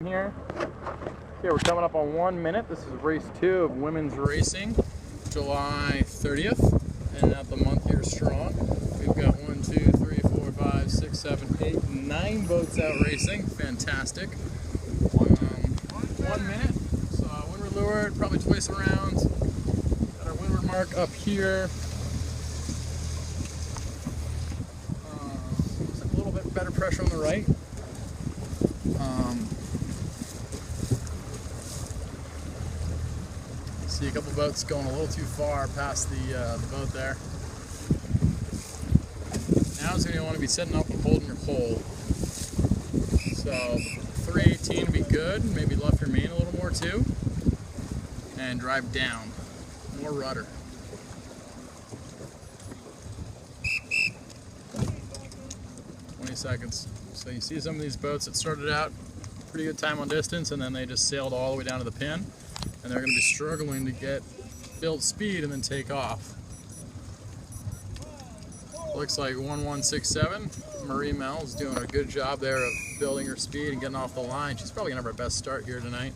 Here. Okay, we're coming up on 1 minute. This is race 2 of women's racing, July 30th, and out the month here strong. We've got 1, 2, 3, 4, 5, 6, 7, 8, 9 boats out racing. Fantastic. 1 minute. So windward leeward, probably twice around. Got our windward mark up here. Looks like a little bit better pressure on the right. See a couple boats going a little too far past the boat there. Now is when you want to be setting up and holding your pole. So 318 would be good. Maybe left your main a little more too. And drive down. More rudder. Seconds. So you see some of these boats that started out pretty good time on distance and then they just sailed all the way down to the pin, and they're going to be struggling to build speed and then take off. Looks like 1167 Marie Mel's doing a good job there of building her speed and getting off the line. She's probably going to have her best start here tonight.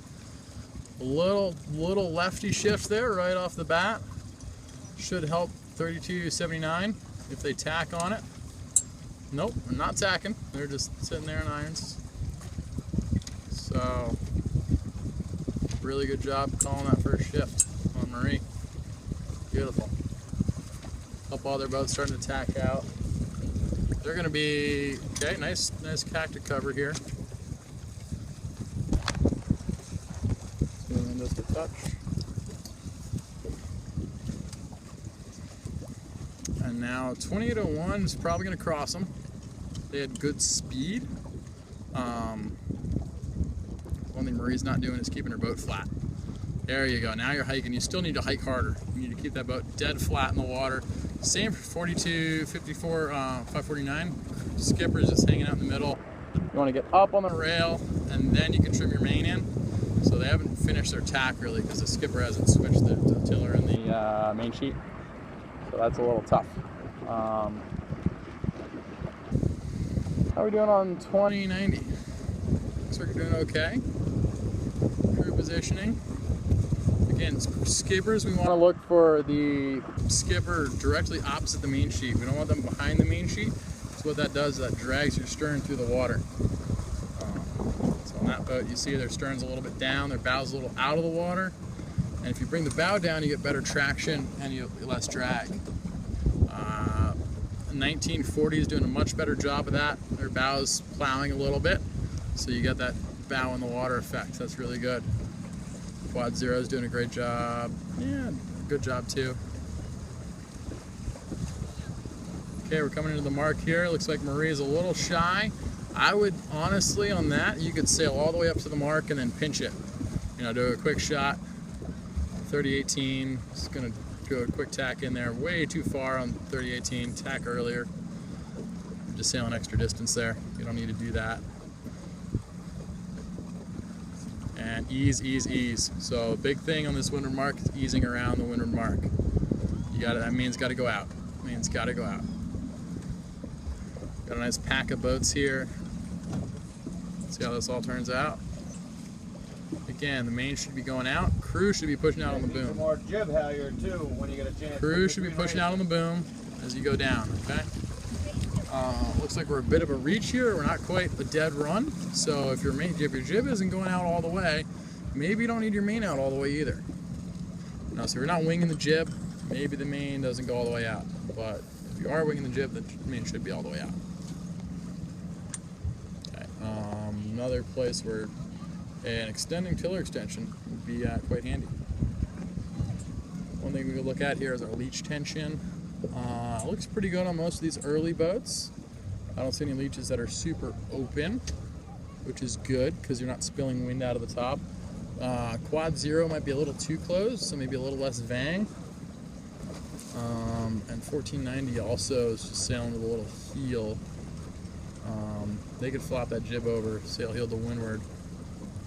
A little lefty shift there right off the bat should help 3279 if they tack on it. Nope, they're not tacking. They're just sitting there in irons. So, really good job calling that first shift on Marie. Beautiful. A couple other boats starting to tack out. They're going to be, okay, nice cactus cover here. And just a touch. And now 2801 is probably going to cross them. They had good speed. One thing Marie's not doing is keeping her boat flat. There you go. Now you're hiking. You still need to hike harder. You need to keep that boat dead flat in the water. Same for 42, 54, 549. Skipper's just hanging out in the middle. You want to get up on the rail, and then you can trim your main in. So they haven't finished their tack really because the skipper hasn't switched the tiller in the main sheet. So that's a little tough. How are we doing on 2090? Looks like we're doing okay. Crew positioning. Again, skippers, we want to look for the skipper directly opposite the main sheet. We don't want them behind the main sheet. So what that does is that drags your stern through the water. So on that boat, you see their stern's a little bit down, their bow's a little out of the water. And if you bring the bow down, you get better traction and you get less drag. 1940 is doing a much better job of that. Their bow's plowing a little bit, so you get that bow in the water effect. That's really good. Quad Zero is doing a great job. Yeah, good job too. Okay, we're coming into the mark here. Looks like Marie is a little shy. I would honestly, on that, you could sail all the way up to the mark and then pinch it. You know, do a quick shot. 3018, just gonna go a quick tack in there. Way too far on 3018, tack earlier. Just sailing extra distance there. You don't need to do that. And ease, ease, ease. So big thing on this windward mark is easing around the windward mark. You got it. That means got to go out. Means got to go out. Got a nice pack of boats here. See how this all turns out. Again, the main should be going out. Crew should be pushing out on the boom. More jib halyard too when you get a chance. Crew should be pushing out on the boom as you go down. Okay. Looks like we're a bit of a reach here. We're not quite a dead run. So if your jib isn't going out all the way, maybe you don't need your main out all the way either. No, so if you're not winging the jib, maybe the main doesn't go all the way out. But if you are winging the jib, the main should be all the way out. Okay. Another place where an extending tiller extension would be quite handy. One thing we could look at here is our leech tension. Looks pretty good on most of these early boats. I don't see any leeches that are super open, which is good because you're not spilling wind out of the top. Quad Zero might be a little too close, so maybe a little less vang. And 1490 also is just sailing with a little heel. They could flop that jib over, sail heel to windward.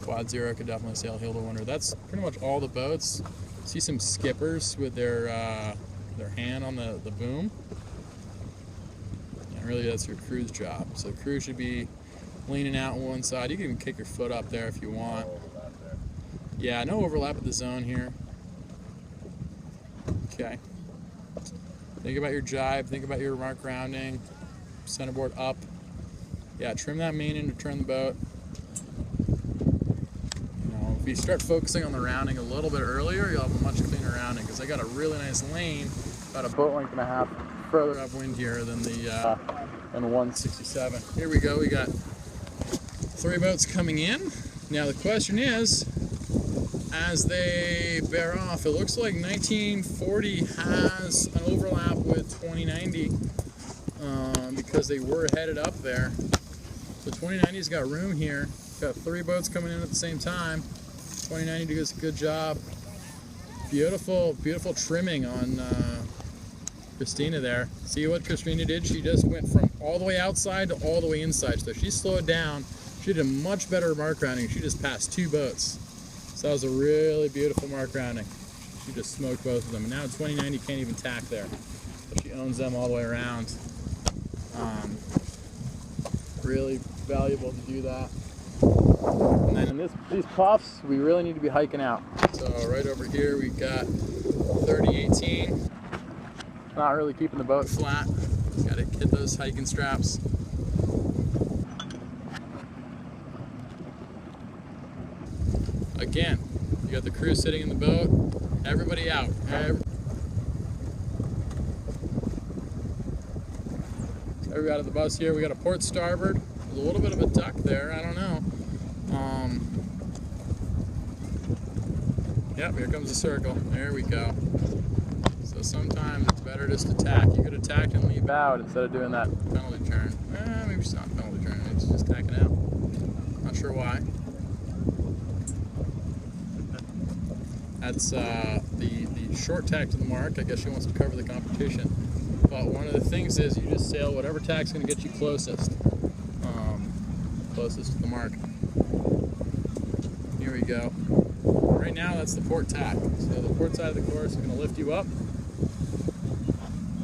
Quad Zero could definitely sail heel to windward. That's pretty much all the boats. See some skippers with their hand on the boom. And really that's your crew's job. So crew should be leaning out on one side. You can even kick your foot up there if you want. Yeah, no overlap of the zone here. Okay. Think about your jibe, think about your mark rounding, centerboard up. Yeah, trim that main end to turn the boat. If you start focusing on the rounding a little bit earlier, you'll have a much cleaner rounding, because I got a really nice lane, about a boat length and a half further upwind here than the 167. Here we go, we got 3 boats coming in. Now the question is, as they bear off, it looks like 1940 has an overlap with 2090 because they were headed up there. So 2090's got room here. Got 3 boats coming in at the same time. 2090 does a good job. Beautiful, beautiful trimming on Christina there. See what Christina did? She just went from all the way outside to all the way inside. So she slowed down. She did a much better mark rounding. She just passed 2 boats. So that was a really beautiful mark rounding. She just smoked both of them. And now 2090 can't even tack there. So she owns them all the way around. Really valuable to do that. And then in these puffs, we really need to be hiking out. So right over here, we've got 3018. Not really keeping the boat flat. Got to get those hiking straps. Again, you got the crew sitting in the boat. Everybody out. Everybody out of the bus here. We got a port starboard. There's a little bit of a duck there. I don't know. Yep, here comes the circle. There we go. So sometimes it's better just to tack. You could attack and leave out instead of doing that penalty turn. Maybe it's not a penalty turn. It's just tacking out. Not sure why. That's the short tack to the mark. I guess she wants to cover the competition. But one of the things is you just sail whatever tack's going to get you closest. Closest to the mark. Here we go. Right now that's the port tack. So the port side of the course is going to lift you up.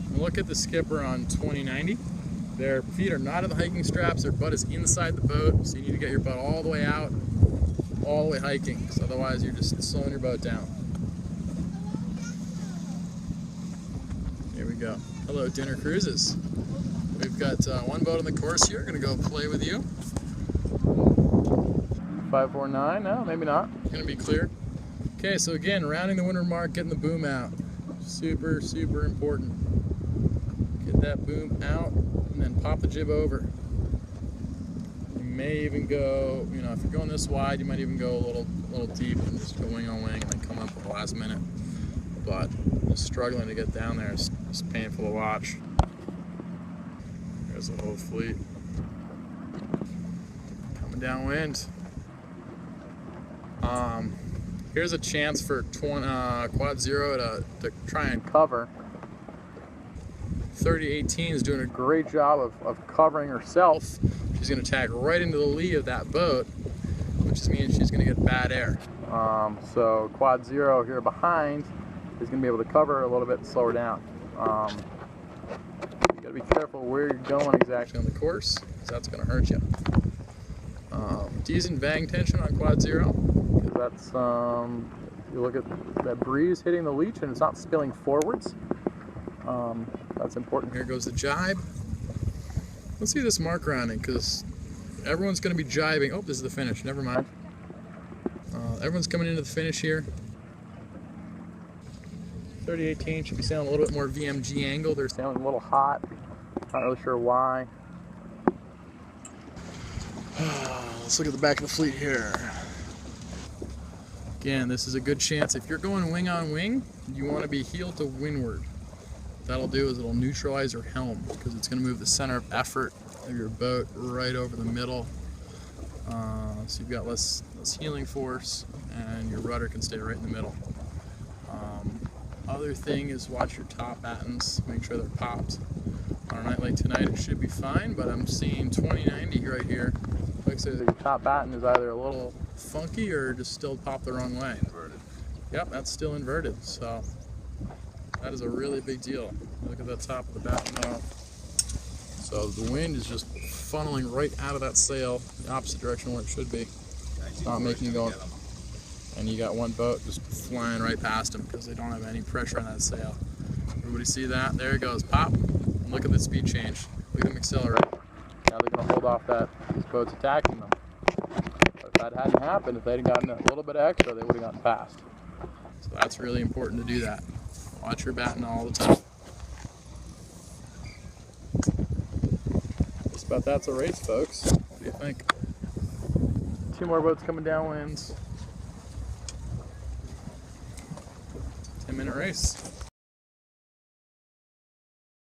And look at the skipper on 2090. Their feet are not at the hiking straps, their butt is inside the boat, so you need to get your butt all the way out, all the way hiking, because otherwise you're just slowing your boat down. Here we go. Hello, Dinner Cruises. We've got 1 boat on the course here. Going to go play with you. 549, no, maybe not. Going to be clear. Okay, so again, rounding the windward mark, getting the boom out. Super, super important. Get that boom out and then pop the jib over. You may even go, if you're going this wide, you might even go a little deep and just go wing on wing and then come up at the last minute. But just struggling to get down there is painful to watch. There's the whole fleet. Coming downwind. Here's a chance for Quad Zero to try and cover. 3018 is doing a great job of covering herself. She's going to tack right into the lee of that boat, which means she's going to get bad air. So Quad Zero here behind is going to be able to cover a little bit and slow her down. You got to be careful where you're going exactly on the course, because that's going to hurt you. Decent bang tension on Quad Zero, because that's you look at that breeze hitting the leech and it's not spilling forwards. That's important. Here goes the jibe. Let's see this mark rounding, because everyone's going to be jibing. Oh, this is the finish. Never mind. Everyone's coming into the finish here. 3018 should be sailing a little bit more VMG angle. They're sailing a little hot. Not really sure why. Let's look at the back of the fleet here. Again, this is a good chance. If you're going wing on wing, you want to be heel to windward. What that'll do is it'll neutralize your helm, because it's going to move the center of effort of your boat right over the middle. So you've got less heeling force, and your rudder can stay right in the middle. Other thing is watch your top battens, make sure they're popped. On a night like tonight, it should be fine, but I'm seeing 2090 right here. Looks like your top batten is either a little funky or just still popped the wrong way. Inverted. Yep, that's still inverted, so that is a really big deal. Look at the top of the batten off. So the wind is just funneling right out of that sail, the opposite direction where it should be. It's not making you go. And you got one boat just flying right past them because they don't have any pressure on that sail. Everybody see that? There it goes, pop. And look at the speed change. Look at them accelerate. Now they're going to hold off that this boat's attacking them. But if that hadn't happened, if they'd gotten a little bit extra, they would have gotten past. So that's really important to do that. Watch your batten all the time. Just about that's a race, folks. What do you think? 2 more boats coming downwinds. 10-minute race.